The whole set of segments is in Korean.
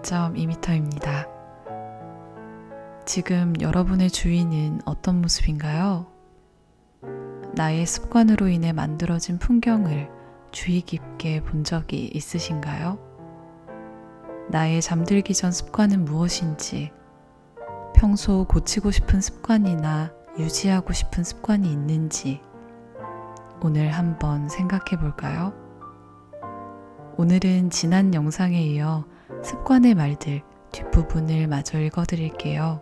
1.2m입니다. 지금 여러분의 주위는 어떤 모습인가요? 나의 습관으로 인해 만들어진 풍경을 주의 깊게 본 적이 있으신가요? 나의 잠들기 전 습관은 무엇인지, 평소 고치고 싶은 습관이나 유지하고 싶은 습관이 있는지 오늘 한번 생각해 볼까요? 오늘은 지난 영상에 이어 습관의 말들 뒷부분을 마저 읽어드릴게요.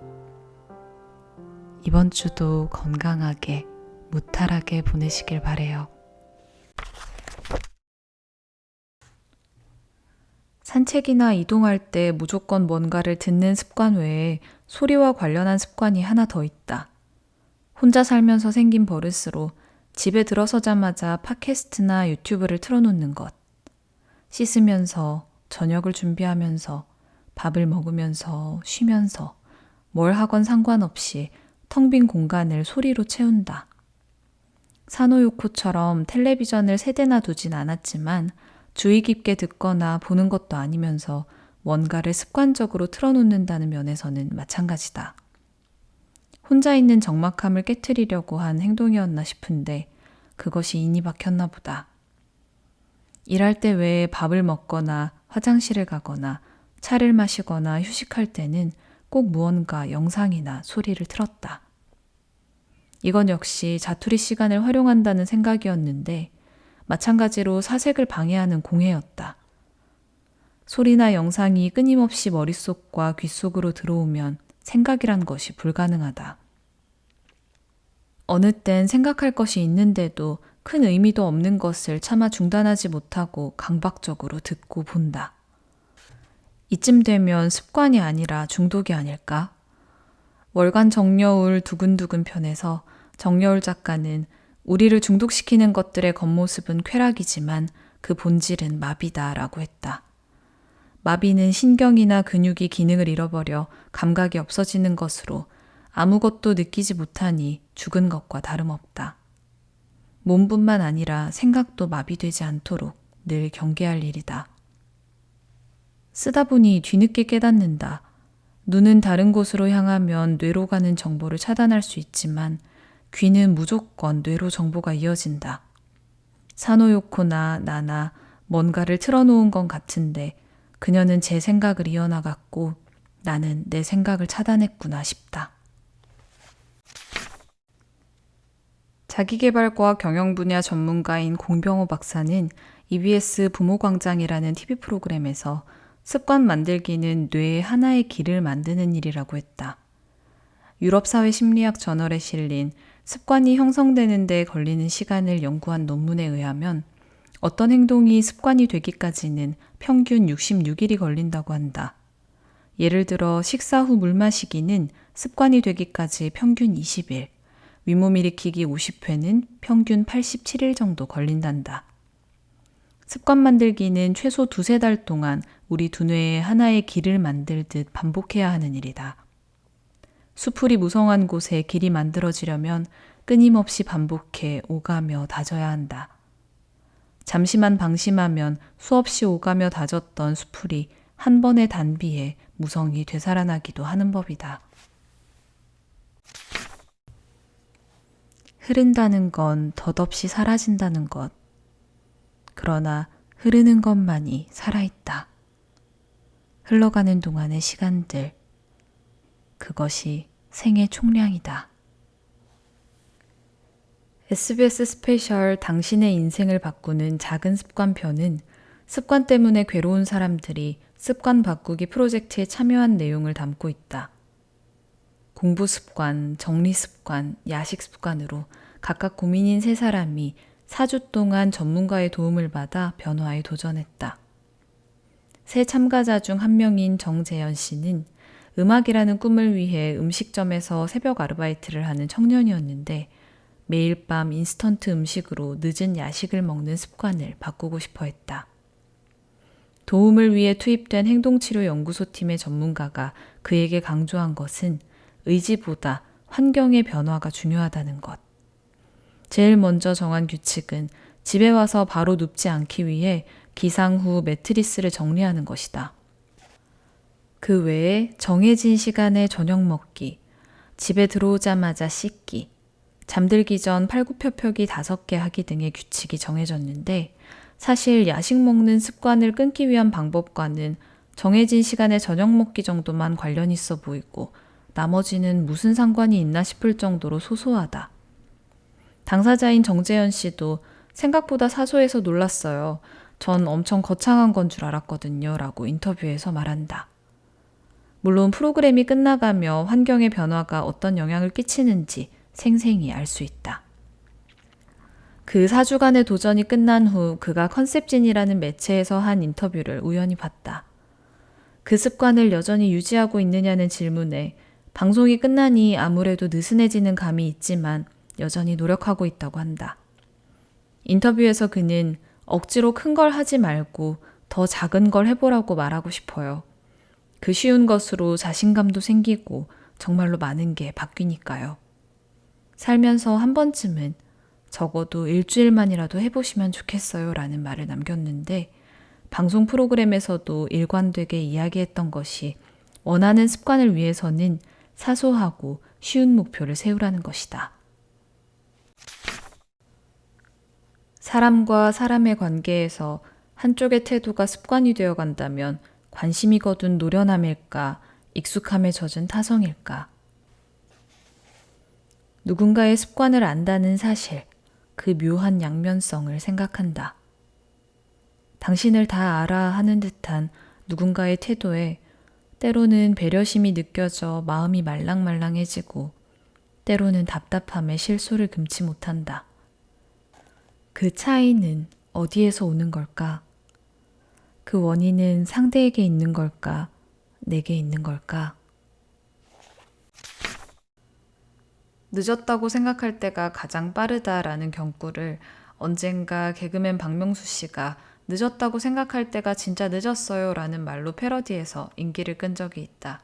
이번 주도 건강하게, 무탈하게 보내시길 바래요. 산책이나 이동할 때 무조건 뭔가를 듣는 습관 외에 소리와 관련한 습관이 하나 더 있다. 혼자 살면서 생긴 버릇으로 집에 들어서자마자 팟캐스트나 유튜브를 틀어놓는 것. 씻으면서, 저녁을 준비하면서, 밥을 먹으면서, 쉬면서, 뭘 하건 상관없이 텅 빈 공간을 소리로 채운다. 사노요코처럼 텔레비전을 세대나 두진 않았지만 주의 깊게 듣거나 보는 것도 아니면서 뭔가를 습관적으로 틀어놓는다는 면에서는 마찬가지다. 혼자 있는 적막함을 깨트리려고 한 행동이었나 싶은데 그것이 인이 박혔나 보다. 일할 때 외에 밥을 먹거나 화장실을 가거나 차를 마시거나 휴식할 때는 꼭 무언가 영상이나 소리를 틀었다. 이건 역시 자투리 시간을 활용한다는 생각이었는데 마찬가지로 사색을 방해하는 공해였다. 소리나 영상이 끊임없이 머릿속과 귓속으로 들어오면 생각이란 것이 불가능하다. 어느 땐 생각할 것이 있는데도 큰 의미도 없는 것을 차마 중단하지 못하고 강박적으로 듣고 본다. 이쯤 되면 습관이 아니라 중독이 아닐까? 월간 정여울 두근두근 편에서 정여울 작가는 우리를 중독시키는 것들의 겉모습은 쾌락이지만 그 본질은 마비다라고 했다. 마비는 신경이나 근육이 기능을 잃어버려 감각이 없어지는 것으로 아무것도 느끼지 못하니 죽은 것과 다름없다. 몸뿐만 아니라 생각도 마비되지 않도록 늘 경계할 일이다. 쓰다 보니 뒤늦게 깨닫는다. 눈은 다른 곳으로 향하면 뇌로 가는 정보를 차단할 수 있지만 귀는 무조건 뇌로 정보가 이어진다. 사노요코나 나나 뭔가를 틀어놓은 건 같은데 그녀는 제 생각을 이어나갔고 나는 내 생각을 차단했구나 싶다. 자기계발과 경영 분야 전문가인 공병호 박사는 EBS 부모광장이라는 TV 프로그램에서 습관 만들기는 뇌의 하나의 길을 만드는 일이라고 했다. 유럽사회심리학 저널에 실린 습관이 형성되는 데 걸리는 시간을 연구한 논문에 의하면 어떤 행동이 습관이 되기까지는 평균 66일이 걸린다고 한다. 예를 들어 식사 후 물 마시기는 습관이 되기까지 평균 20일, 윗몸 일으키기 50회는 평균 87일 정도 걸린단다. 습관 만들기는 최소 2-3달 동안 우리 두뇌에 하나의 길을 만들듯 반복해야 하는 일이다. 수풀이 무성한 곳에 길이 만들어지려면 끊임없이 반복해 오가며 다져야 한다. 잠시만 방심하면 수없이 오가며 다졌던 수풀이 한 번의 단비에 무성이 되살아나기도 하는 법이다. 흐른다는 건 덧없이 사라진다는 것. 그러나 흐르는 것만이 살아있다. 흘러가는 동안의 시간들. 그것이 생의 총량이다. SBS 스페셜 당신의 인생을 바꾸는 작은 습관 편은 습관 때문에 괴로운 사람들이 습관 바꾸기 프로젝트에 참여한 내용을 담고 있다. 공부 습관, 정리 습관, 야식 습관으로 각각 고민인 3사람이 4주 동안 전문가의 도움을 받아 변화에 도전했다. 새 참가자 중 한 명인 정재현 씨는 음악이라는 꿈을 위해 음식점에서 새벽 아르바이트를 하는 청년이었는데 매일 밤 인스턴트 음식으로 늦은 야식을 먹는 습관을 바꾸고 싶어 했다. 도움을 위해 투입된 행동치료연구소팀의 전문가가 그에게 강조한 것은 의지보다 환경의 변화가 중요하다는 것. 제일 먼저 정한 규칙은 집에 와서 바로 눕지 않기 위해 기상 후 매트리스를 정리하는 것이다. 그 외에 정해진 시간에 저녁 먹기, 집에 들어오자마자 씻기, 잠들기 전 팔굽혀펴기 5개 하기 등의 규칙이 정해졌는데 사실 야식 먹는 습관을 끊기 위한 방법과는 정해진 시간에 저녁 먹기 정도만 관련 있어 보이고 나머지는 무슨 상관이 있나 싶을 정도로 소소하다. 당사자인 정재현 씨도 생각보다 사소해서 놀랐어요. 전 엄청 거창한 건 줄 알았거든요. 라고 인터뷰에서 말한다. 물론 프로그램이 끝나가며 환경의 변화가 어떤 영향을 끼치는지 생생히 알 수 있다. 그 4주간의 도전이 끝난 후 그가 컨셉진이라는 매체에서 한 인터뷰를 우연히 봤다. 그 습관을 여전히 유지하고 있느냐는 질문에 방송이 끝나니 아무래도 느슨해지는 감이 있지만 여전히 노력하고 있다고 한다. 인터뷰에서 그는 억지로 큰 걸 하지 말고 더 작은 걸 해보라고 말하고 싶어요. 그 쉬운 것으로 자신감도 생기고 정말로 많은 게 바뀌니까요. 살면서 한 번쯤은 적어도 일주일만이라도 해보시면 좋겠어요 라는 말을 남겼는데 방송 프로그램에서도 일관되게 이야기했던 것이 원하는 습관을 위해서는 사소하고 쉬운 목표를 세우라는 것이다. 사람과 사람의 관계에서 한쪽의 태도가 습관이 되어 간다면 관심이 거둔 노련함일까, 익숙함에 젖은 타성일까? 누군가의 습관을 안다는 사실, 그 묘한 양면성을 생각한다. 당신을 다 알아 하는 듯한 누군가의 태도에 때로는 배려심이 느껴져 마음이 말랑말랑해지고 때로는 답답함에 실소를 금치 못한다. 그 차이는 어디에서 오는 걸까? 그 원인은 상대에게 있는 걸까? 내게 있는 걸까? 늦었다고 생각할 때가 가장 빠르다라는 경구를 언젠가 개그맨 박명수 씨가 늦었다고 생각할 때가 진짜 늦었어요 라는 말로 패러디해서 인기를 끈 적이 있다.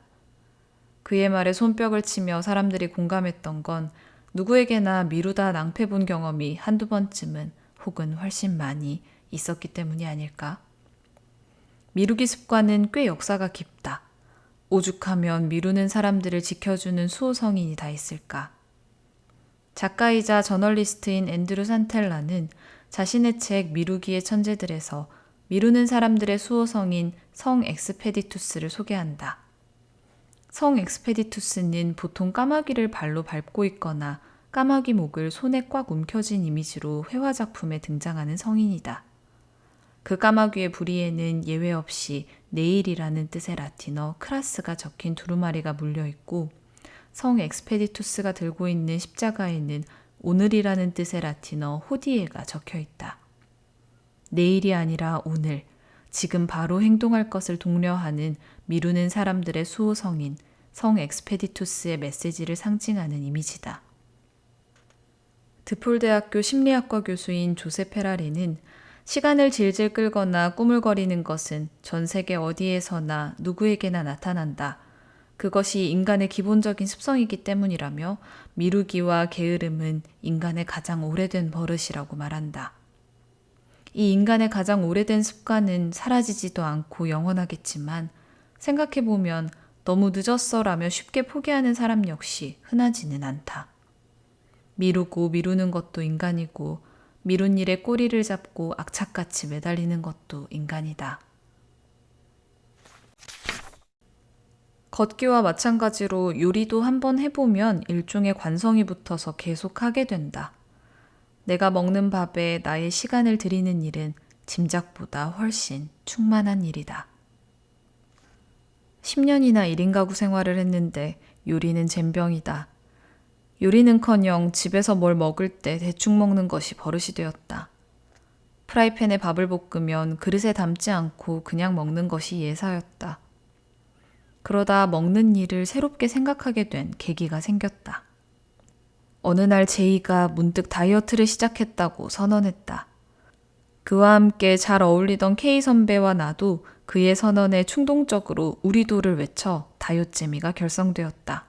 그의 말에 손뼉을 치며 사람들이 공감했던 건 누구에게나 미루다 낭패 본 경험이 한두 번쯤은 혹은 훨씬 많이 있었기 때문이 아닐까? 미루기 습관은 꽤 역사가 깊다. 오죽하면 미루는 사람들을 지켜주는 수호성인이 다 있을까? 작가이자 저널리스트인 앤드류 산텔라는 자신의 책 미루기의 천재들에서 미루는 사람들의 수호성인 성 엑스페디투스를 소개한다. 성 엑스페디투스는 보통 까마귀를 발로 밟고 있거나 까마귀 목을 손에 꽉 움켜쥔 이미지로 회화작품에 등장하는 성인이다. 그 까마귀의 부리에는 예외 없이 내일이라는 뜻의 라틴어 크라스가 적힌 두루마리가 물려있고 성 엑스페디투스가 들고 있는 십자가에는 오늘이라는 뜻의 라틴어 호디에가 적혀있다. 내일이 아니라 오늘, 지금 바로 행동할 것을 독려하는 미루는 사람들의 수호성인 성 엑스페디투스의 메시지를 상징하는 이미지다. 드폴대학교 심리학과 교수인 조세 페라리는 시간을 질질 끌거나 꾸물거리는 것은 전 세계 어디에서나 누구에게나 나타난다. 그것이 인간의 기본적인 습성이기 때문이라며 미루기와 게으름은 인간의 가장 오래된 버릇이라고 말한다. 이 인간의 가장 오래된 습관은 사라지지도 않고 영원하겠지만 생각해보면 너무 늦었어라며 쉽게 포기하는 사람 역시 흔하지는 않다. 미루고 미루는 것도 인간이고 미룬 일에 꼬리를 잡고 악착같이 매달리는 것도 인간이다. 걷기와 마찬가지로 요리도 한번 해보면 일종의 관성이 붙어서 계속 하게 된다. 내가 먹는 밥에 나의 시간을 들이는 일은 짐작보다 훨씬 충만한 일이다. 10년이나 1인 가구 생활을 했는데 요리는 젬병이다. 요리는커녕 집에서 뭘 먹을 때 대충 먹는 것이 버릇이 되었다. 프라이팬에 밥을 볶으면 그릇에 담지 않고 그냥 먹는 것이 예사였다. 그러다 먹는 일을 새롭게 생각하게 된 계기가 생겼다. 어느 날 제이가 문득 다이어트를 시작했다고 선언했다. 그와 함께 잘 어울리던 K 선배와 나도 그의 선언에 충동적으로 우리도를 외쳐 다이어트재미가 결성되었다.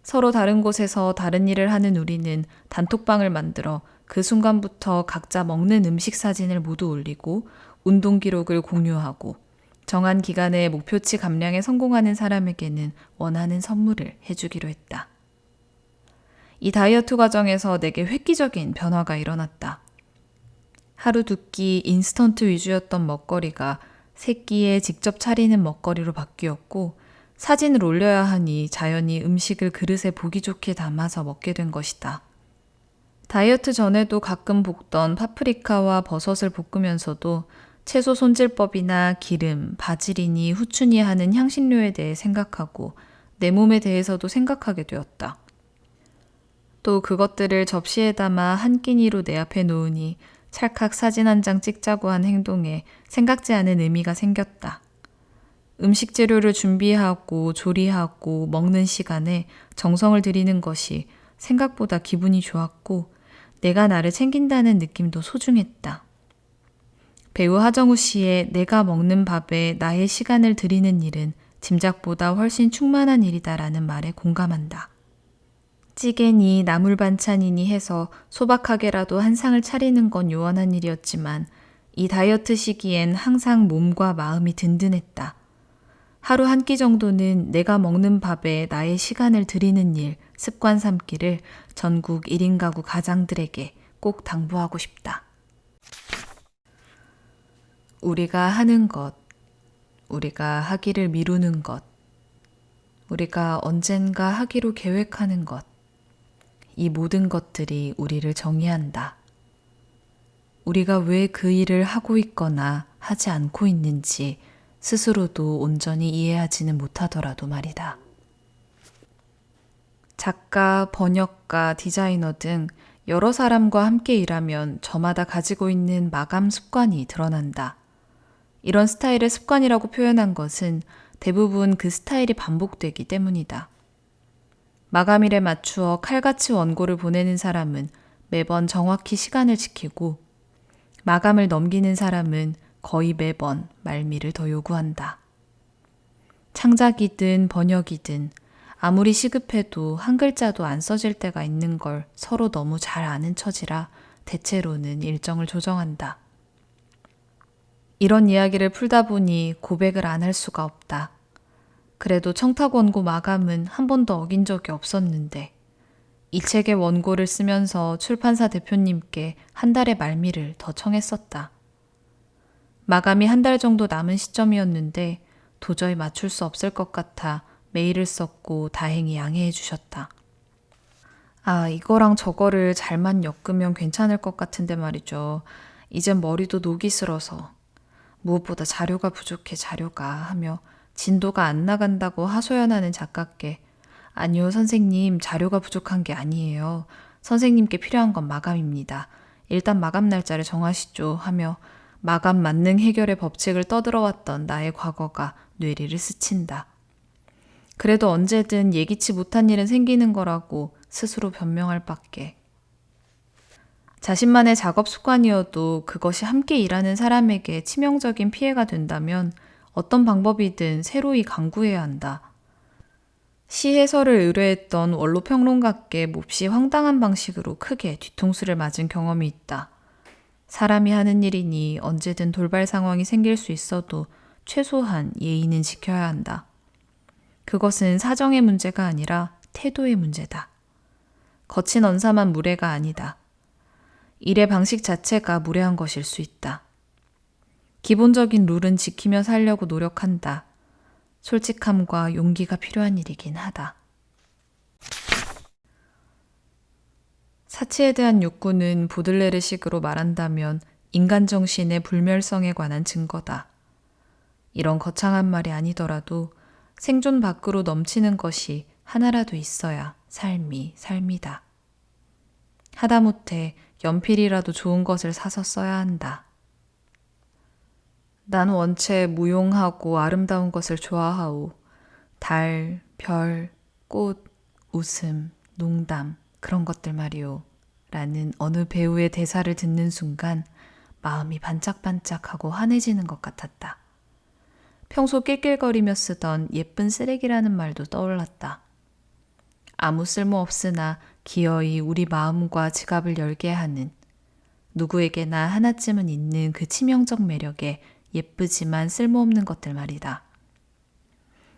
서로 다른 곳에서 다른 일을 하는 우리는 단톡방을 만들어 그 순간부터 각자 먹는 음식 사진을 모두 올리고 운동 기록을 공유하고 정한 기간에 목표치 감량에 성공하는 사람에게는 원하는 선물을 해주기로 했다. 이 다이어트 과정에서 내게 획기적인 변화가 일어났다. 하루 두 끼 인스턴트 위주였던 먹거리가 세 끼에 직접 차리는 먹거리로 바뀌었고 사진을 올려야 하니 자연히 음식을 그릇에 보기 좋게 담아서 먹게 된 것이다. 다이어트 전에도 가끔 볶던 파프리카와 버섯을 볶으면서도 채소 손질법이나 기름, 바질이니 후추니 하는 향신료에 대해 생각하고 내 몸에 대해서도 생각하게 되었다. 또 그것들을 접시에 담아 한 끼니로 내 앞에 놓으니 찰칵 사진 한 장 찍자고 한 행동에 생각지 않은 의미가 생겼다. 음식 재료를 준비하고 조리하고 먹는 시간에 정성을 들이는 것이 생각보다 기분이 좋았고 내가 나를 챙긴다는 느낌도 소중했다. 배우 하정우 씨의 내가 먹는 밥에 나의 시간을 들이는 일은 짐작보다 훨씬 충만한 일이다라는 말에 공감한다. 찌개니 나물 반찬이니 해서 소박하게라도 한 상을 차리는 건 요원한 일이었지만 이 다이어트 시기엔 항상 몸과 마음이 든든했다. 하루 한 끼 정도는 내가 먹는 밥에 나의 시간을 들이는 일, 습관 삼기를 전국 1인 가구 가장들에게 꼭 당부하고 싶다. 우리가 하는 것, 우리가 하기를 미루는 것, 우리가 언젠가 하기로 계획하는 것, 이 모든 것들이 우리를 정의한다. 우리가 왜 그 일을 하고 있거나 하지 않고 있는지 스스로도 온전히 이해하지는 못하더라도 말이다. 작가, 번역가, 디자이너 등 여러 사람과 함께 일하면 저마다 가지고 있는 마감 습관이 드러난다. 이런 스타일을 습관이라고 표현한 것은 대부분 그 스타일이 반복되기 때문이다. 마감일에 맞추어 칼같이 원고를 보내는 사람은 매번 정확히 시간을 지키고 마감을 넘기는 사람은 거의 매번 말미를 더 요구한다. 창작이든 번역이든 아무리 시급해도 한 글자도 안 써질 때가 있는 걸 서로 너무 잘 아는 처지라 대체로는 일정을 조정한다. 이런 이야기를 풀다 보니 고백을 안 할 수가 없다. 그래도 청탁 원고 마감은 한 번도 어긴 적이 없었는데 이 책의 원고를 쓰면서 출판사 대표님께 한 달의 말미를 더 청했었다. 마감이 한 달 정도 남은 시점이었는데 도저히 맞출 수 없을 것 같아 메일을 썼고 다행히 양해해 주셨다. 아, 이거랑 저거를 잘만 엮으면 괜찮을 것 같은데 말이죠. 이젠 머리도 녹이 슬어서 무엇보다 자료가 부족해 자료가 하며 진도가 안 나간다고 하소연하는 작가께 아니요 선생님 자료가 부족한 게 아니에요. 선생님께 필요한 건 마감입니다. 일단 마감 날짜를 정하시죠 하며 마감 만능 해결의 법칙을 떠들어왔던 나의 과거가 뇌리를 스친다. 그래도 언제든 예기치 못한 일은 생기는 거라고 스스로 변명할 밖에. 자신만의 작업 습관이어도 그것이 함께 일하는 사람에게 치명적인 피해가 된다면 어떤 방법이든 새로이 강구해야 한다. 시 해설을 의뢰했던 원로평론가께 몹시 황당한 방식으로 크게 뒤통수를 맞은 경험이 있다. 사람이 하는 일이니 언제든 돌발 상황이 생길 수 있어도 최소한 예의는 지켜야 한다. 그것은 사정의 문제가 아니라 태도의 문제다. 거친 언사만 무례가 아니다. 일의 방식 자체가 무례한 것일 수 있다. 기본적인 룰은 지키며 살려고 노력한다. 솔직함과 용기가 필요한 일이긴 하다. 사치에 대한 욕구는 보들레르식으로 말한다면 인간 정신의 불멸성에 관한 증거다. 이런 거창한 말이 아니더라도 생존 밖으로 넘치는 것이 하나라도 있어야 삶이 삶이다. 하다못해 연필이라도 좋은 것을 사서 써야 한다. 난 원체 무용하고 아름다운 것을 좋아하오. 달, 별, 꽃, 웃음, 농담 그런 것들 말이오. 라는 어느 배우의 대사를 듣는 순간 마음이 반짝반짝하고 환해지는 것 같았다. 평소 낄낄거리며 쓰던 예쁜 쓰레기라는 말도 떠올랐다. 아무 쓸모 없으나 기어이 우리 마음과 지갑을 열게 하는 누구에게나 하나쯤은 있는 그 치명적 매력에 예쁘지만 쓸모없는 것들 말이다.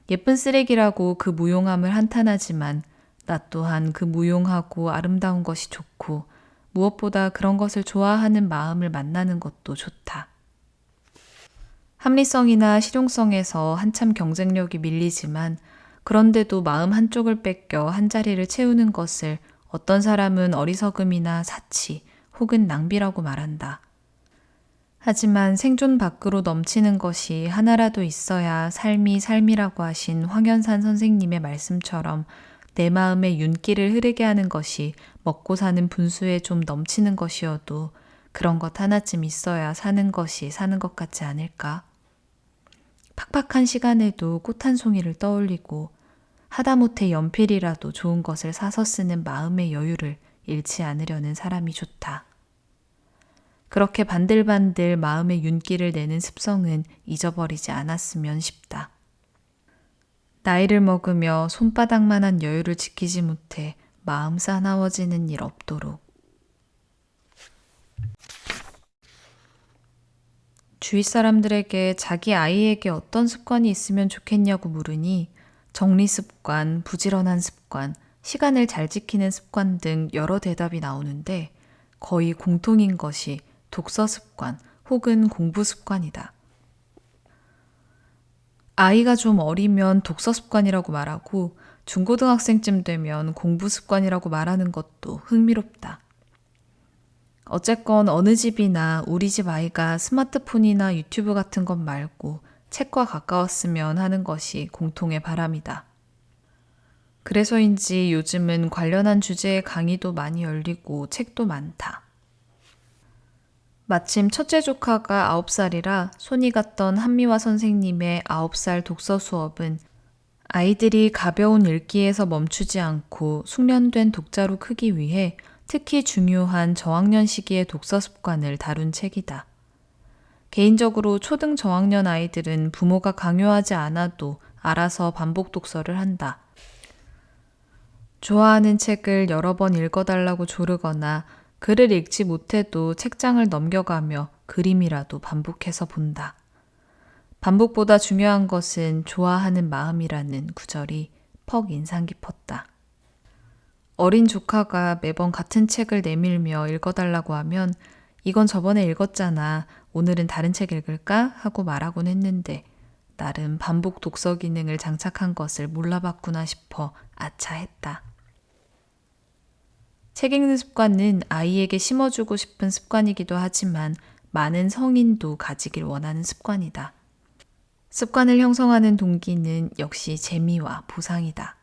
예쁜 쓰레기라고 그 무용함을 한탄하지만 나 또한 그 무용하고 아름다운 것이 좋고 무엇보다 그런 것을 좋아하는 마음을 만나는 것도 좋다. 합리성이나 실용성에서 한참 경쟁력이 밀리지만 그런데도 마음 한쪽을 뺏겨 한 자리를 채우는 것을 어떤 사람은 어리석음이나 사치 혹은 낭비라고 말한다. 하지만 생존 밖으로 넘치는 것이 하나라도 있어야 삶이 삶이라고 하신 황현산 선생님의 말씀처럼 내 마음에 윤기를 흐르게 하는 것이 먹고 사는 분수에 좀 넘치는 것이어도 그런 것 하나쯤 있어야 사는 것이 사는 것 같지 않을까? 팍팍한 시간에도 꽃 한 송이를 떠올리고 하다못해 연필이라도 좋은 것을 사서 쓰는 마음의 여유를 잃지 않으려는 사람이 좋다. 그렇게 반들반들 마음의 윤기를 내는 습성은 잊어버리지 않았으면 싶다. 나이를 먹으며 손바닥만한 여유를 지키지 못해 마음 사나워지는 일 없도록. 주위 사람들에게 자기 아이에게 어떤 습관이 있으면 좋겠냐고 물으니 정리 습관, 부지런한 습관, 시간을 잘 지키는 습관 등 여러 대답이 나오는데 거의 공통인 것이 독서 습관 혹은 공부 습관이다. 아이가 좀 어리면 독서 습관이라고 말하고 중고등학생쯤 되면 공부 습관이라고 말하는 것도 흥미롭다. 어쨌건 어느 집이나 우리 집 아이가 스마트폰이나 유튜브 같은 것 말고 책과 가까웠으면 하는 것이 공통의 바람이다. 그래서인지 요즘은 관련한 주제의 강의도 많이 열리고 책도 많다. 마침 첫째 조카가 9살이라 손이 갔던 한미화 선생님의 9살 독서 수업은 아이들이 가벼운 읽기에서 멈추지 않고 숙련된 독자로 크기 위해 특히 중요한 저학년 시기의 독서 습관을 다룬 책이다. 개인적으로 초등 저학년 아이들은 부모가 강요하지 않아도 알아서 반복 독서를 한다. 좋아하는 책을 여러 번 읽어달라고 조르거나 글을 읽지 못해도 책장을 넘겨가며 그림이라도 반복해서 본다. 반복보다 중요한 것은 좋아하는 마음이라는 구절이 퍽 인상 깊었다. 어린 조카가 매번 같은 책을 내밀며 읽어달라고 하면 이건 저번에 읽었잖아. 오늘은 다른 책 읽을까? 하고 말하곤 했는데 나름 반복 독서 기능을 장착한 것을 몰라봤구나 싶어 아차했다. 책 읽는 습관은 아이에게 심어주고 싶은 습관이기도 하지만 많은 성인도 가지길 원하는 습관이다. 습관을 형성하는 동기는 역시 재미와 보상이다.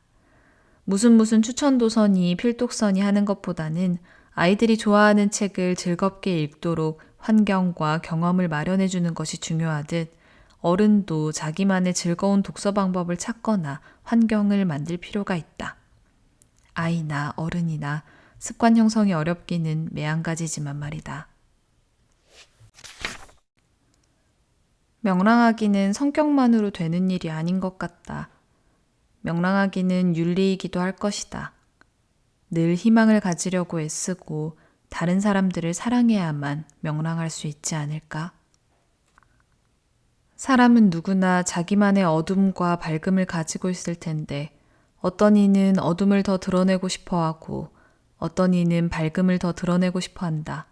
무슨 추천 도서니 필독서니 하는 것보다는 아이들이 좋아하는 책을 즐겁게 읽도록 환경과 경험을 마련해 주는 것이 중요하듯 어른도 자기만의 즐거운 독서 방법을 찾거나 환경을 만들 필요가 있다. 아이나 어른이나 습관 형성이 어렵기는 매한가지지만 말이다. 명랑하기는 성격만으로 되는 일이 아닌 것 같다. 명랑하기는 윤리이기도 할 것이다. 늘 희망을 가지려고 애쓰고 다른 사람들을 사랑해야만 명랑할 수 있지 않을까? 사람은 누구나 자기만의 어둠과 밝음을 가지고 있을 텐데 어떤 이는 어둠을 더 드러내고 싶어 하고 어떤 이는 밝음을 더 드러내고 싶어 한다.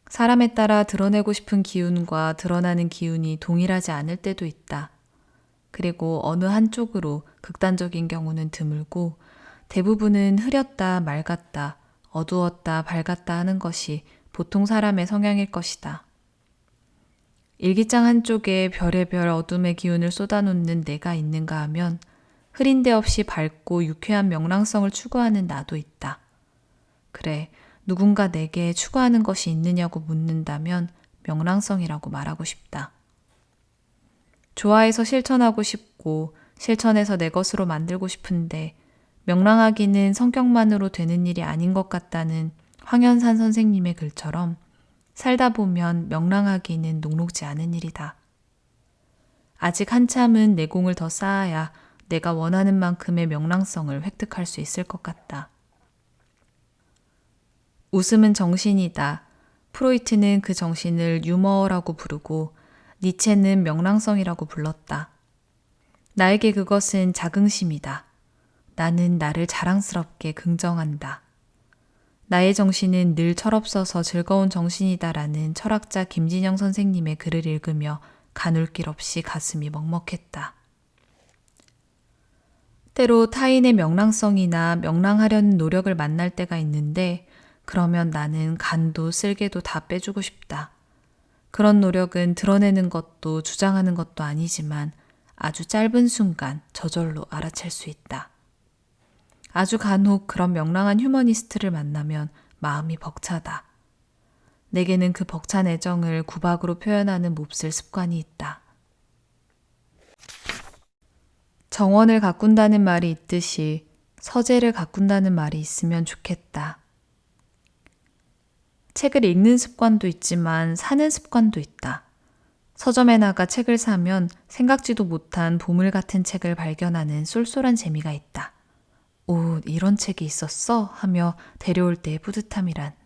사람에 따라 드러내고 싶은 기운과 드러나는 기운이 동일하지 않을 때도 있다. 그리고 어느 한쪽으로 극단적인 경우는 드물고 대부분은 흐렸다 맑았다 어두웠다 밝았다 하는 것이 보통 사람의 성향일 것이다. 일기장 한쪽에 별의별 어둠의 기운을 쏟아놓는 내가 있는가 하면 흐린 데 없이 밝고 유쾌한 명랑성을 추구하는 나도 있다. 그래, 누군가 내게 추구하는 것이 있느냐고 묻는다면 명랑성이라고 말하고 싶다. 좋아해서 실천하고 싶고 실천해서 내 것으로 만들고 싶은데 명랑하기는 성격만으로 되는 일이 아닌 것 같다는 황현산 선생님의 글처럼 살다 보면 명랑하기는 녹록지 않은 일이다. 아직 한참은 내공을 더 쌓아야 내가 원하는 만큼의 명랑성을 획득할 수 있을 것 같다. 웃음은 정신이다. 프로이트는 그 정신을 유머라고 부르고 니체는 명랑성이라고 불렀다. 나에게 그것은 자긍심이다. 나는 나를 자랑스럽게 긍정한다. 나의 정신은 늘 철없어서 즐거운 정신이다라는 철학자 김진영 선생님의 글을 읽으며 가눌길 없이 가슴이 먹먹했다. 때로 타인의 명랑성이나 명랑하려는 노력을 만날 때가 있는데 그러면 나는 간도 쓸개도 다 빼주고 싶다. 그런 노력은 드러내는 것도 주장하는 것도 아니지만 아주 짧은 순간 저절로 알아챌 수 있다. 아주 간혹 그런 명랑한 휴머니스트를 만나면 마음이 벅차다. 내게는 그 벅찬 애정을 구박으로 표현하는 몹쓸 습관이 있다. 정원을 가꾼다는 말이 있듯이 서재를 가꾼다는 말이 있으면 좋겠다. 책을 읽는 습관도 있지만 사는 습관도 있다. 서점에 나가 책을 사면 생각지도 못한 보물 같은 책을 발견하는 쏠쏠한 재미가 있다. 오, 이런 책이 있었어? 하며 데려올 때의 뿌듯함이란.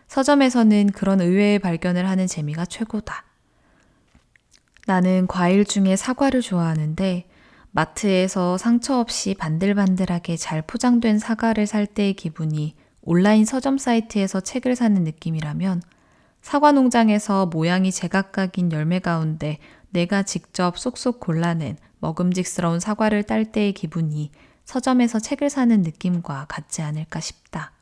서점에서는 그런 의외의 발견을 하는 재미가 최고다. 나는 과일 중에 사과를 좋아하는데 마트에서 상처 없이 반들반들하게 잘 포장된 사과를 살 때의 기분이 온라인 서점 사이트에서 책을 사는 느낌이라면 사과 농장에서 모양이 제각각인 열매 가운데 내가 직접 쏙쏙 골라낸 먹음직스러운 사과를 딸 때의 기분이 서점에서 책을 사는 느낌과 같지 않을까 싶다.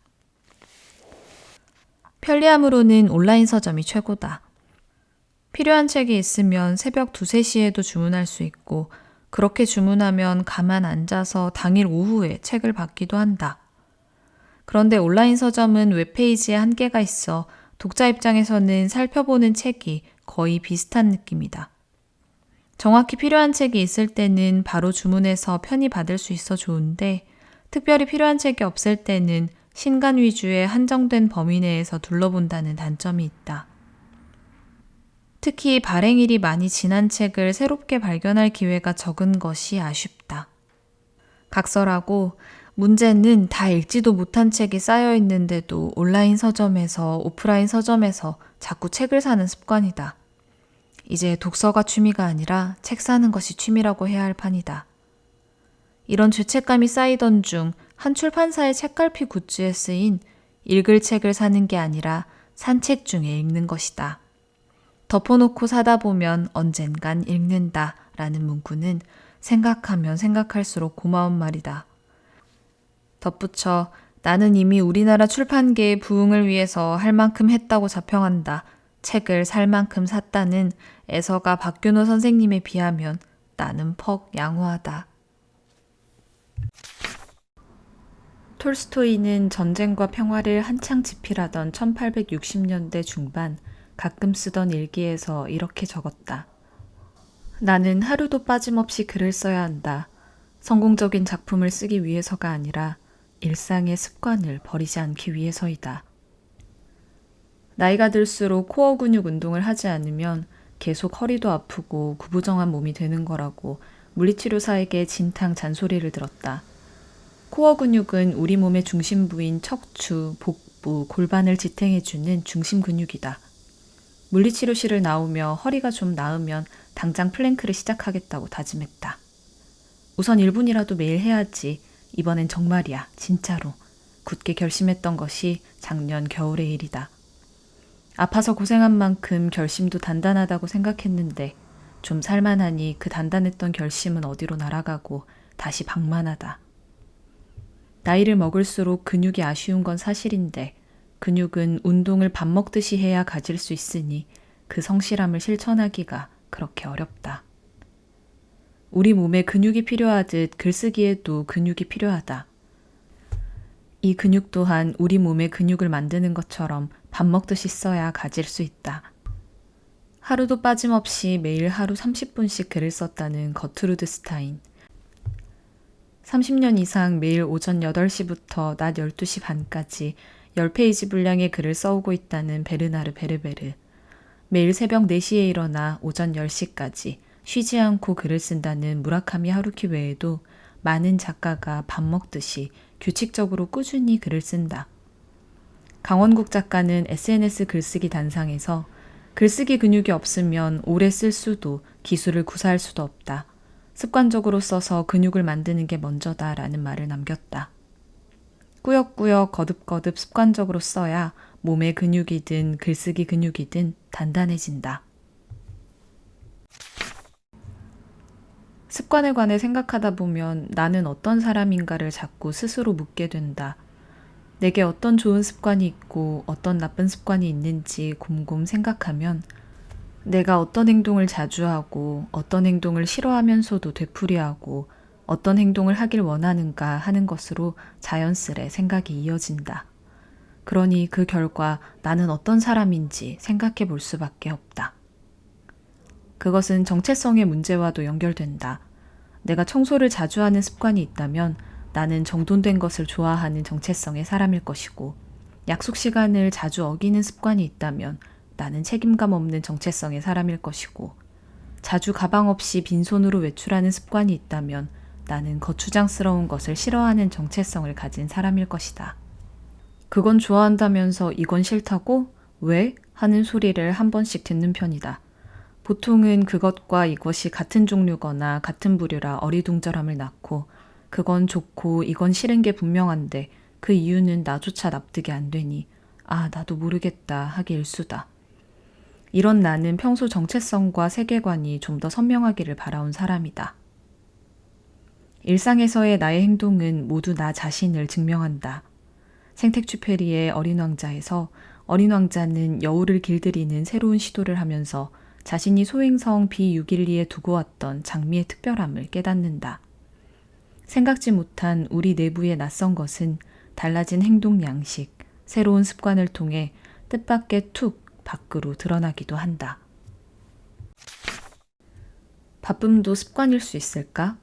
편리함으로는 온라인 서점이 최고다. 필요한 책이 있으면 새벽 2, 3시에도 주문할 수 있고 그렇게 주문하면 가만 앉아서 당일 오후에 책을 받기도 한다. 그런데 온라인 서점은 웹페이지에 한계가 있어 독자 입장에서는 살펴보는 책이 거의 비슷한 느낌이다. 정확히 필요한 책이 있을 때는 바로 주문해서 편히 받을 수 있어 좋은데 특별히 필요한 책이 없을 때는 신간 위주의 한정된 범위 내에서 둘러본다는 단점이 있다. 특히 발행일이 많이 지난 책을 새롭게 발견할 기회가 적은 것이 아쉽다. 각설하고 문제는 다 읽지도 못한 책이 쌓여 있는데도 온라인 서점에서 오프라인 서점에서 자꾸 책을 사는 습관이다. 이제 독서가 취미가 아니라 책 사는 것이 취미라고 해야 할 판이다. 이런 죄책감이 쌓이던 중 한 출판사의 책갈피 굿즈에 쓰인 읽을 책을 사는 게 아니라 산 책 중에 읽는 것이다. 덮어놓고 사다 보면 언젠간 읽는다 라는 문구는 생각하면 생각할수록 고마운 말이다. 덧붙여 나는 이미 우리나라 출판계의 부흥을 위해서 할 만큼 했다고 자평한다. 책을 살 만큼 샀다는 애서가 박균호 선생님에 비하면 나는 퍽 양호하다. 톨스토이는 전쟁과 평화를 한창 집필하던 1860년대 중반 가끔 쓰던 일기에서 이렇게 적었다. 나는 하루도 빠짐없이 글을 써야 한다. 성공적인 작품을 쓰기 위해서가 아니라 일상의 습관을 버리지 않기 위해서이다. 나이가 들수록 코어 근육 운동을 하지 않으면 계속 허리도 아프고 구부정한 몸이 되는 거라고 물리치료사에게 진탕 잔소리를 들었다. 코어 근육은 우리 몸의 중심부인 척추, 복부, 골반을 지탱해주는 중심 근육이다. 물리치료실을 나오며 허리가 좀 나으면 당장 플랭크를 시작하겠다고 다짐했다. 우선 1분이라도 매일 해야지. 이번엔 정말이야. 진짜로. 굳게 결심했던 것이 작년 겨울의 일이다. 아파서 고생한 만큼 결심도 단단하다고 생각했는데 좀 살만하니 그 단단했던 결심은 어디로 날아가고 다시 방만하다. 나이를 먹을수록 근육이 아쉬운 건 사실인데 근육은 운동을 밥 먹듯이 해야 가질 수 있으니 그 성실함을 실천하기가 그렇게 어렵다. 우리 몸에 근육이 필요하듯 글쓰기에도 근육이 필요하다. 이 근육 또한 우리 몸의 근육을 만드는 것처럼 밥 먹듯이 써야 가질 수 있다. 하루도 빠짐없이 매일 하루 30분씩 글을 썼다는 거트루드 스타인. 30년 이상 매일 오전 8시부터 낮 12시 반까지 10페이지 분량의 글을 써오고 있다는 베르나르 베르베르. 매일 새벽 4시에 일어나 오전 10시까지 쉬지 않고 글을 쓴다는 무라카미 하루키 외에도 많은 작가가 밥 먹듯이 규칙적으로 꾸준히 글을 쓴다. 강원국 작가는 SNS 글쓰기 단상에서 글쓰기 근육이 없으면 오래 쓸 수도 기술을 구사할 수도 없다. 습관적으로 써서 근육을 만드는 게 먼저다라는 말을 남겼다. 꾸역꾸역 거듭거듭 습관적으로 써야 몸의 근육이든 글쓰기 근육이든 단단해진다. 습관에 관해 생각하다 보면 나는 어떤 사람인가를 자꾸 스스로 묻게 된다. 내게 어떤 좋은 습관이 있고 어떤 나쁜 습관이 있는지 곰곰 생각하면 내가 어떤 행동을 자주 하고 어떤 행동을 싫어하면서도 되풀이하고 어떤 행동을 하길 원하는가 하는 것으로 자연스레 생각이 이어진다. 그러니 그 결과 나는 어떤 사람인지 생각해 볼 수밖에 없다. 그것은 정체성의 문제와도 연결된다. 내가 청소를 자주 하는 습관이 있다면 나는 정돈된 것을 좋아하는 정체성의 사람일 것이고, 약속 시간을 자주 어기는 습관이 있다면 나는 책임감 없는 정체성의 사람일 것이고, 자주 가방 없이 빈손으로 외출하는 습관이 있다면 나는 거추장스러운 것을 싫어하는 정체성을 가진 사람일 것이다. 그건 좋아한다면서 이건 싫다고? 왜? 하는 소리를 한 번씩 듣는 편이다. 보통은 그것과 이것이 같은 종류거나 같은 부류라 어리둥절함을 낳고, 그건 좋고 이건 싫은 게 분명한데 그 이유는 나조차 납득이 안 되니 나도 모르겠다 하기 일쑤다. 이런 나는 평소 정체성과 세계관이 좀 더 선명하기를 바라온 사람이다. 일상에서의 나의 행동은 모두 나 자신을 증명한다. 생텍쥐페리의 어린 왕자에서 어린 왕자는 여우를 길들이는 새로운 시도를 하면서 자신이 소행성 B612에 두고 왔던 장미의 특별함을 깨닫는다. 생각지 못한 우리 내부의 낯선 것은 달라진 행동 양식, 새로운 습관을 통해 뜻밖의 툭 밖으로 드러나기도 한다. 바쁨도 습관일 수 있을까?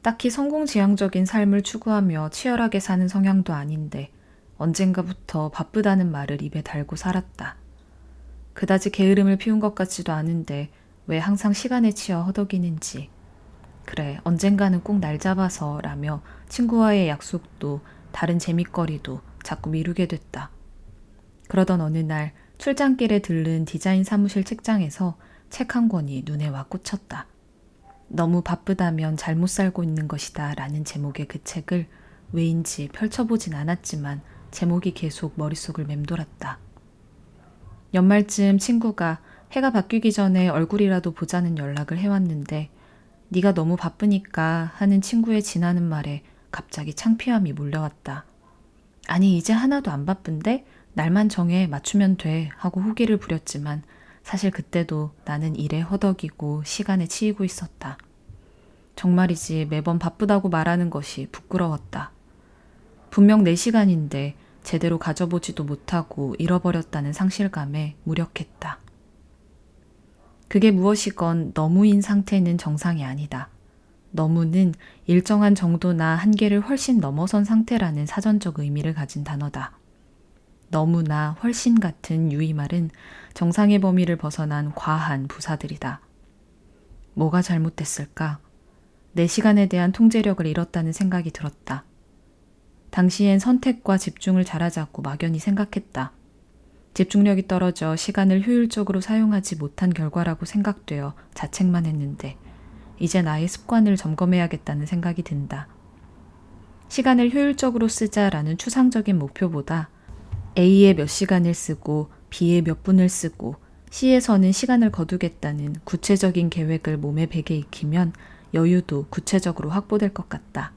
딱히 성공지향적인 삶을 추구하며 치열하게 사는 성향도 아닌데 언젠가부터 바쁘다는 말을 입에 달고 살았다. 그다지 게으름을 피운 것 같지도 않은데 왜 항상 시간에 치여 허덕이는지. 그래, 언젠가는 꼭 날 잡아서 라며 친구와의 약속도 다른 재밌거리도 자꾸 미루게 됐다. 그러던 어느 날 출장길에 들른 디자인 사무실 책장에서 책 한 권이 눈에 와 꽂혔다. 너무 바쁘다면 잘못 살고 있는 것이다 라는 제목의 그 책을 왜인지 펼쳐보진 않았지만 제목이 계속 머릿속을 맴돌았다. 연말쯤 친구가 해가 바뀌기 전에 얼굴이라도 보자는 연락을 해왔는데 네가 너무 바쁘니까 하는 친구의 지나는 말에 갑자기 창피함이 몰려왔다. 아니 이제 하나도 안 바쁜데 날만 정해 맞추면 돼 하고 호기를 부렸지만 사실 그때도 나는 일에 허덕이고 시간에 치이고 있었다. 정말이지 매번 바쁘다고 말하는 것이 부끄러웠다. 분명 내 시간인데 제대로 가져보지도 못하고 잃어버렸다는 상실감에 무력했다. 그게 무엇이건 너무인 상태는 정상이 아니다. 너무는 일정한 정도나 한계를 훨씬 넘어선 상태라는 사전적 의미를 가진 단어다. 너무나 훨씬 같은 유의말은 정상의 범위를 벗어난 과한 부사들이다. 뭐가 잘못됐을까? 내 시간에 대한 통제력을 잃었다는 생각이 들었다. 당시엔 선택과 집중을 잘하자고 막연히 생각했다. 집중력이 떨어져 시간을 효율적으로 사용하지 못한 결과라고 생각되어 자책만 했는데 이제 나의 습관을 점검해야겠다는 생각이 든다. 시간을 효율적으로 쓰자라는 추상적인 목표보다 A에 몇 시간을 쓰고 B에 몇 분을 쓰고 C에서는 시간을 거두겠다는 구체적인 계획을 몸에 배게 익히면 여유도 구체적으로 확보될 것 같다.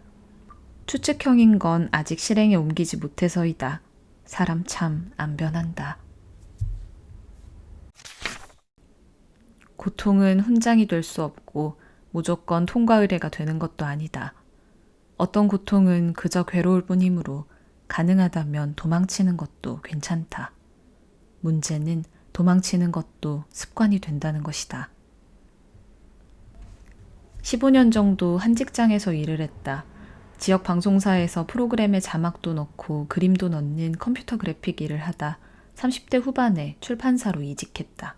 추측형인 건 아직 실행에 옮기지 못해서이다. 사람 참 안 변한다. 고통은 훈장이 될 수 없고 무조건 통과 의례가 되는 것도 아니다. 어떤 고통은 그저 괴로울 뿐이므로 가능하다면 도망치는 것도 괜찮다. 문제는 도망치는 것도 습관이 된다는 것이다. 15년 정도 한 직장에서 일을 했다. 지역 방송사에서 프로그램에 자막도 넣고 그림도 넣는 컴퓨터 그래픽 일을 하다 30대 후반에 출판사로 이직했다.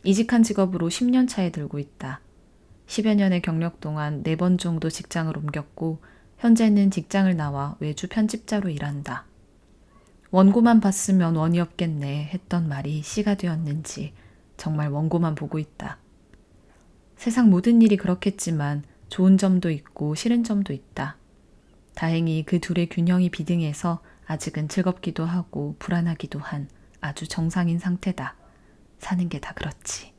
이직한 직업으로 10년 차에 들고 있다. 10여 년의 경력 동안 4번 정도 직장을 옮겼고 현재는 직장을 나와 외주 편집자로 일한다. 원고만 봤으면 원이었겠네 했던 말이 씨가 되었는지 정말 원고만 보고 있다. 세상 모든 일이 그렇겠지만 좋은 점도 있고 싫은 점도 있다. 다행히 그 둘의 균형이 비등해서 아직은 즐겁기도 하고 불안하기도 한 아주 정상인 상태다. 사는 게 다 그렇지.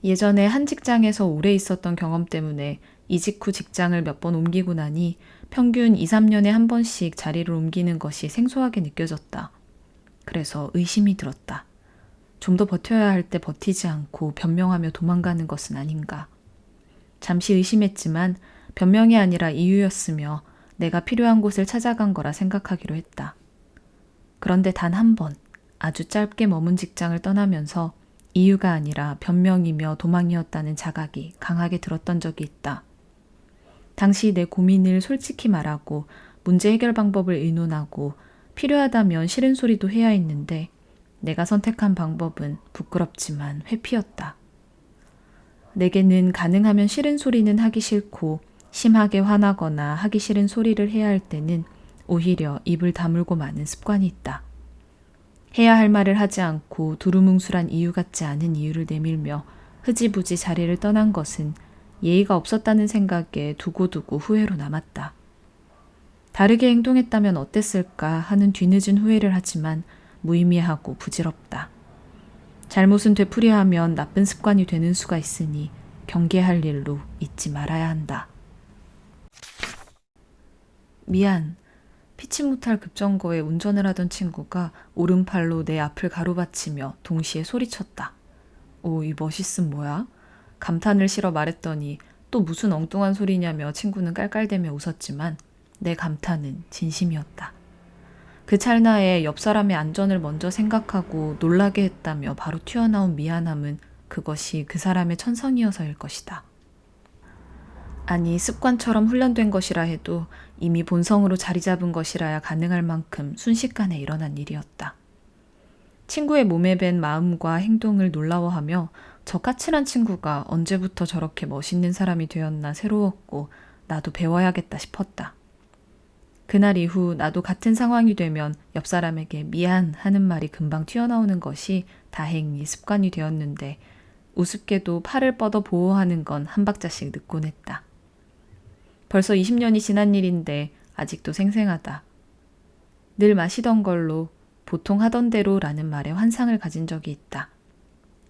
예전에 한 직장에서 오래 있었던 경험 때문에 이직 후 직장을 몇 번 옮기고 나니 평균 2, 3년에 한 번씩 자리를 옮기는 것이 생소하게 느껴졌다. 그래서 의심이 들었다. 좀 더 버텨야 할 때 버티지 않고 변명하며 도망가는 것은 아닌가. 잠시 의심했지만 변명이 아니라 이유였으며 내가 필요한 곳을 찾아간 거라 생각하기로 했다. 그런데 단 한 번, 아주 짧게 머문 직장을 떠나면서 이유가 아니라 변명이며 도망이었다는 자각이 강하게 들었던 적이 있다. 당시 내 고민을 솔직히 말하고 문제 해결 방법을 의논하고 필요하다면 싫은 소리도 해야 했는데 내가 선택한 방법은 부끄럽지만 회피였다. 내게는 가능하면 싫은 소리는 하기 싫고 심하게 화나거나 하기 싫은 소리를 해야 할 때는 오히려 입을 다물고 마는 습관이 있다. 해야 할 말을 하지 않고 두루뭉술한 이유 같지 않은 이유를 내밀며 흐지부지 자리를 떠난 것은 예의가 없었다는 생각에 두고두고 후회로 남았다. 다르게 행동했다면 어땠을까 하는 뒤늦은 후회를 하지만 무의미하고 부질없다. 잘못은 되풀이하면 나쁜 습관이 되는 수가 있으니 경계할 일로 잊지 말아야 한다. 미안. 피치 못할 급정거에 운전을 하던 친구가 오른팔로 내 앞을 가로받치며 동시에 소리쳤다. 오, 이 멋있음 뭐야? 감탄을 실어 말했더니 또 무슨 엉뚱한 소리냐며 친구는 깔깔대며 웃었지만 내 감탄은 진심이었다. 그 찰나에 옆 사람의 안전을 먼저 생각하고 놀라게 했다며 바로 튀어나온 미안함은 그것이 그 사람의 천성이어서일 것이다. 아니, 습관처럼 훈련된 것이라 해도 이미 본성으로 자리 잡은 것이라야 가능할 만큼 순식간에 일어난 일이었다. 친구의 몸에 밴 마음과 행동을 놀라워하며 저 까칠한 친구가 언제부터 저렇게 멋있는 사람이 되었나 새로웠고 나도 배워야겠다 싶었다. 그날 이후 나도 같은 상황이 되면 옆 사람에게 미안 하는 말이 금방 튀어나오는 것이 다행히 습관이 되었는데 우습게도 팔을 뻗어 보호하는 건 한 박자씩 늦곤 했다. 벌써 20년이 지난 일인데 아직도 생생하다. 늘 마시던 걸로 보통 하던 대로라는 말에 환상을 가진 적이 있다.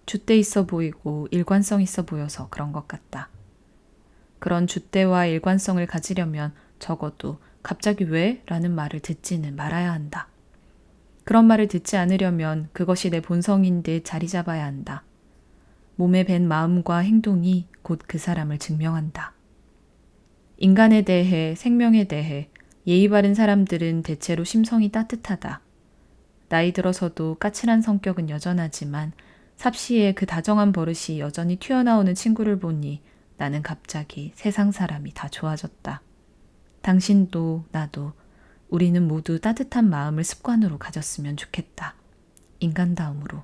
줏대 있어 보이고 일관성 있어 보여서 그런 것 같다. 그런 줏대와 일관성을 가지려면 적어도 갑자기 왜? 라는 말을 듣지는 말아야 한다. 그런 말을 듣지 않으려면 그것이 내 본성인 듯 자리 잡아야 한다. 몸에 밴 마음과 행동이 곧 그 사람을 증명한다. 인간에 대해, 생명에 대해 예의 바른 사람들은 대체로 심성이 따뜻하다. 나이 들어서도 까칠한 성격은 여전하지만 삽시에 그 다정한 버릇이 여전히 튀어나오는 친구를 보니 나는 갑자기 세상 사람이 다 좋아졌다. 당신도 나도 우리는 모두 따뜻한 마음을 습관으로 가졌으면 좋겠다. 인간다움으로.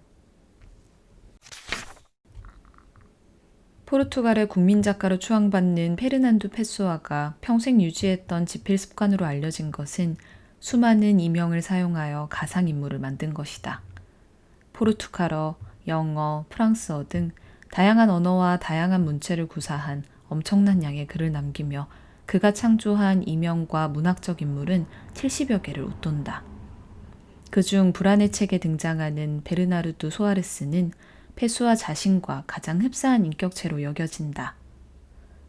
포르투갈의 국민작가로 추앙받는 페르난두 페소아가 평생 유지했던 지필 습관으로 알려진 것은 수많은 이명을 사용하여 가상인물을 만든 것이다. 포르투갈어, 영어, 프랑스어 등 다양한 언어와 다양한 문체를 구사한 엄청난 양의 글을 남기며 그가 창조한 이명과 문학적 인물은 70여 개를 웃돈다. 그중 불안의 책에 등장하는 베르나르두 소아레스는 페소아 자신과 가장 흡사한 인격체로 여겨진다.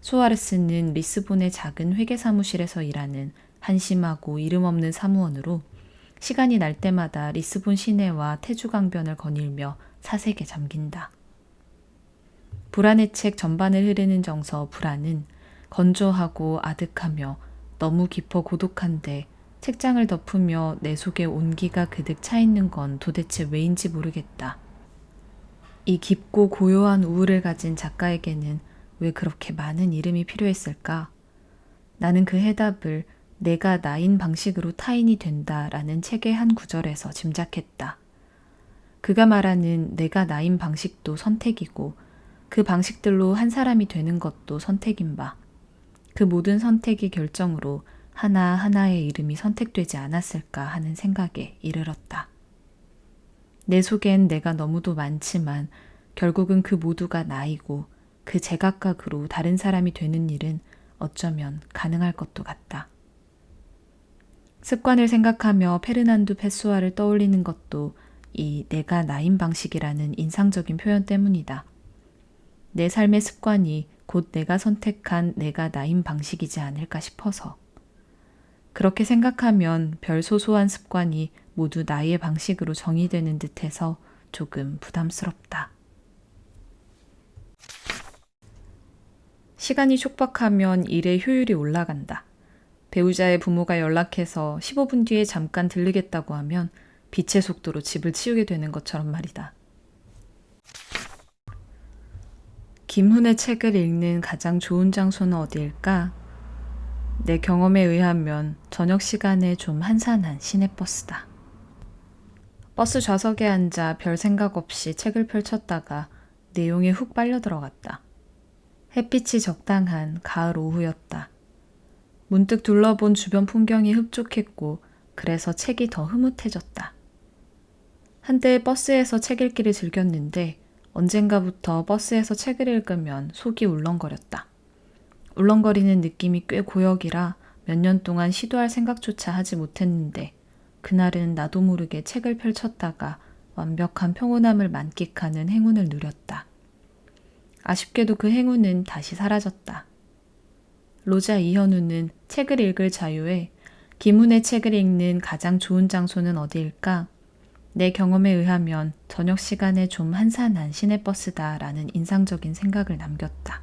소아레스는 리스본의 작은 회계 사무실에서 일하는 한심하고 이름 없는 사무원으로 시간이 날 때마다 리스본 시내와 태주강변을 거닐며 사색에 잠긴다. 불안의 책 전반을 흐르는 정서 불안은 건조하고 아득하며 너무 깊어 고독한데 책장을 덮으며 내 속에 온기가 그득 차 있는 건 도대체 왜인지 모르겠다. 이 깊고 고요한 우울을 가진 작가에게는 왜 그렇게 많은 이름이 필요했을까? 나는 그 해답을 내가 나인 방식으로 타인이 된다라는 책의 한 구절에서 짐작했다. 그가 말하는 내가 나인 방식도 선택이고 그 방식들로 한 사람이 되는 것도 선택인 바. 그 모든 선택이 결정으로 하나하나의 이름이 선택되지 않았을까 하는 생각에 이르렀다. 내 속엔 내가 너무도 많지만 결국은 그 모두가 나이고 그 제각각으로 다른 사람이 되는 일은 어쩌면 가능할 것도 같다. 습관을 생각하며 페르난두 페소아를 떠올리는 것도 이 내가 나인 방식이라는 인상적인 표현 때문이다. 내 삶의 습관이 곧 내가 선택한 내가 나인 방식이지 않을까 싶어서. 그렇게 생각하면 별 소소한 습관이 모두 나의 방식으로 정의되는 듯해서 조금 부담스럽다. 시간이 촉박하면 일의 효율이 올라간다. 배우자의 부모가 연락해서 15분 뒤에 잠깐 들르겠다고 하면 빛의 속도로 집을 치우게 되는 것처럼 말이다. 김훈의 책을 읽는 가장 좋은 장소는 어디일까? 내 경험에 의하면 저녁 시간에 좀 한산한 시내버스다. 버스 좌석에 앉아 별 생각 없이 책을 펼쳤다가 내용에 훅 빨려 들어갔다. 햇빛이 적당한 가을 오후였다. 문득 둘러본 주변 풍경이 흡족했고 그래서 책이 더 흐뭇해졌다. 한때 버스에서 책 읽기를 즐겼는데 언젠가부터 버스에서 책을 읽으면 속이 울렁거렸다. 울렁거리는 느낌이 꽤 고역이라 몇 년 동안 시도할 생각조차 하지 못했는데 그날은 나도 모르게 책을 펼쳤다가 완벽한 평온함을 만끽하는 행운을 누렸다. 아쉽게도 그 행운은 다시 사라졌다. 로자 이현우는 책을 읽을 자유에 김훈의 책을 읽는 가장 좋은 장소는 어디일까? 내 경험에 의하면 저녁 시간에 좀 한산한 시내버스다라는 인상적인 생각을 남겼다.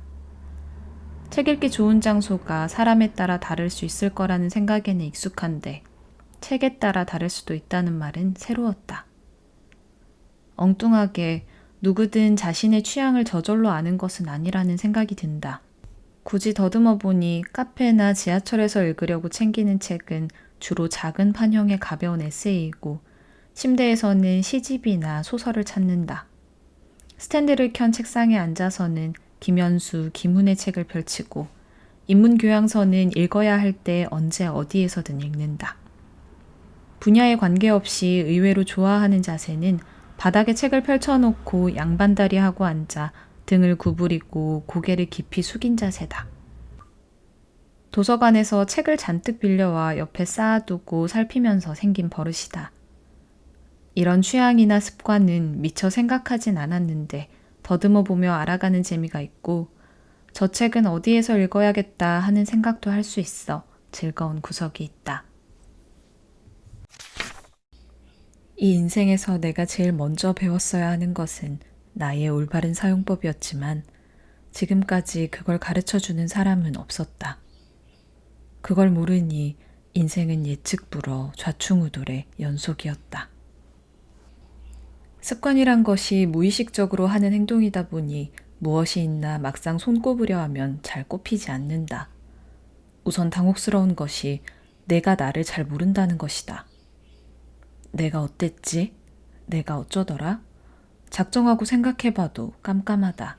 책 읽기 좋은 장소가 사람에 따라 다를 수 있을 거라는 생각에는 익숙한데 책에 따라 다를 수도 있다는 말은 새로웠다. 엉뚱하게 누구든 자신의 취향을 저절로 아는 것은 아니라는 생각이 든다. 굳이 더듬어 보니 카페나 지하철에서 읽으려고 챙기는 책은 주로 작은 판형의 가벼운 에세이이고 침대에서는 시집이나 소설을 찾는다. 스탠드를 켠 책상에 앉아서는 김현수, 김훈의 책을 펼치고 인문교양서는 읽어야 할 때 언제 어디에서든 읽는다. 분야에 관계없이 의외로 좋아하는 자세는 바닥에 책을 펼쳐놓고 양반다리 하고 앉아 등을 구부리고 고개를 깊이 숙인 자세다. 도서관에서 책을 잔뜩 빌려와 옆에 쌓아두고 살피면서 생긴 버릇이다. 이런 취향이나 습관은 미처 생각하진 않았는데 더듬어 보며 알아가는 재미가 있고 저 책은 어디에서 읽어야겠다 하는 생각도 할 수 있어 즐거운 구석이 있다. 이 인생에서 내가 제일 먼저 배웠어야 하는 것은 나의 올바른 사용법이었지만 지금까지 그걸 가르쳐주는 사람은 없었다. 그걸 모르니 인생은 예측불허 좌충우돌의 연속이었다. 습관이란 것이 무의식적으로 하는 행동이다 보니 무엇이 있나 막상 손꼽으려 하면 잘 꼽히지 않는다. 우선 당혹스러운 것이 내가 나를 잘 모른다는 것이다. 내가 어땠지? 내가 어쩌더라? 작정하고 생각해봐도 깜깜하다.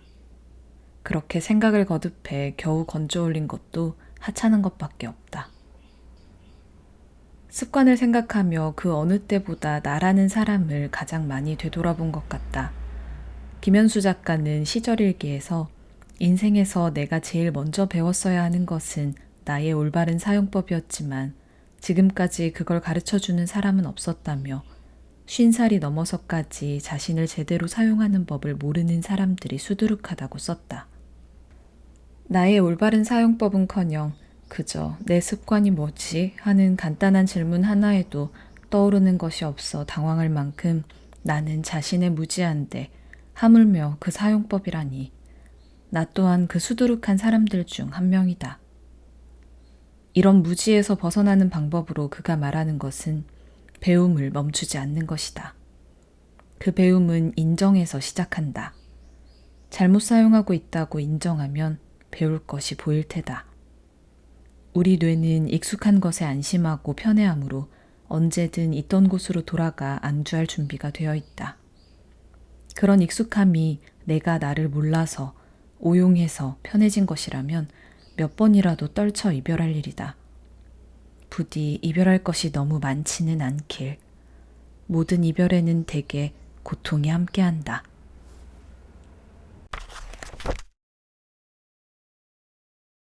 그렇게 생각을 거듭해 겨우 건져 올린 것도 하찮은 것밖에 없다. 습관을 생각하며 그 어느 때보다 나라는 사람을 가장 많이 되돌아본 것 같다. 김현수 작가는 시절일기에서 인생에서 내가 제일 먼저 배웠어야 하는 것은 나의 올바른 사용법이었지만 지금까지 그걸 가르쳐주는 사람은 없었다며 50살이 넘어서까지 자신을 제대로 사용하는 법을 모르는 사람들이 수두룩하다고 썼다. 나의 올바른 사용법은커녕 그저 내 습관이 뭐지 하는 간단한 질문 하나에도 떠오르는 것이 없어 당황할 만큼 나는 자신의 무지한데 하물며 그 사용법이라니 나 또한 그 수두룩한 사람들 중 한 명이다. 이런 무지에서 벗어나는 방법으로 그가 말하는 것은 배움을 멈추지 않는 것이다. 그 배움은 인정에서 시작한다. 잘못 사용하고 있다고 인정하면 배울 것이 보일 테다. 우리 뇌는 익숙한 것에 안심하고 편애하므로 언제든 있던 곳으로 돌아가 안주할 준비가 되어 있다. 그런 익숙함이 내가 나를 몰라서 오용해서 편해진 것이라면 몇 번이라도 떨쳐 이별할 일이다. 부디 이별할 것이 너무 많지는 않길. 모든 이별에는 대개 고통이 함께한다.